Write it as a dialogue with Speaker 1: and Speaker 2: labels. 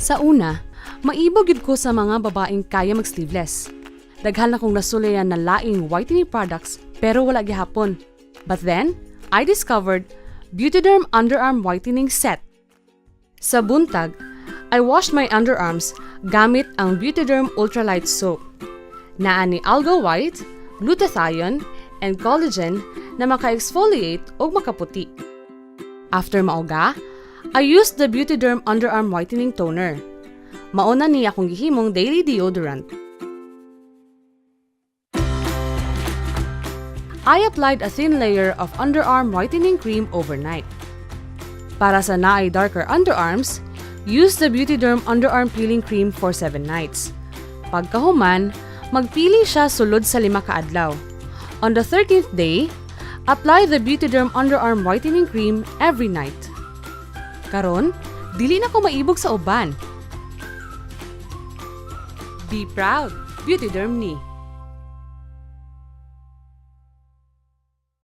Speaker 1: Sa una, maibog yun ko sa mga babaeng kaya mag-sleeveless. Daghan na kong nasulayan na laing whitening products pero wala gihapon. But then, I discovered Beautederm Underarm Whitening Set. Sa buntag, I washed my underarms gamit ang Beautederm Ultralight Soap. Naa ni alga white, glutathione, and collagen na maka-exfoliate o makaputi. After mauga, I used the Beautederm Underarm Whitening Toner. Mauna niya akong gihimong daily deodorant. I applied a thin layer of underarm whitening cream overnight. Para sa naay darker underarms, use the Beautederm Underarm Peeling Cream for 7 nights. Pagkahuman, magpili siya sulod sa 5 kaadlaw. On the 13th day, apply the Beautederm Underarm Whitening Cream every night. Karon, dili na ko maibog sa uban. Be proud, Beautederm ni.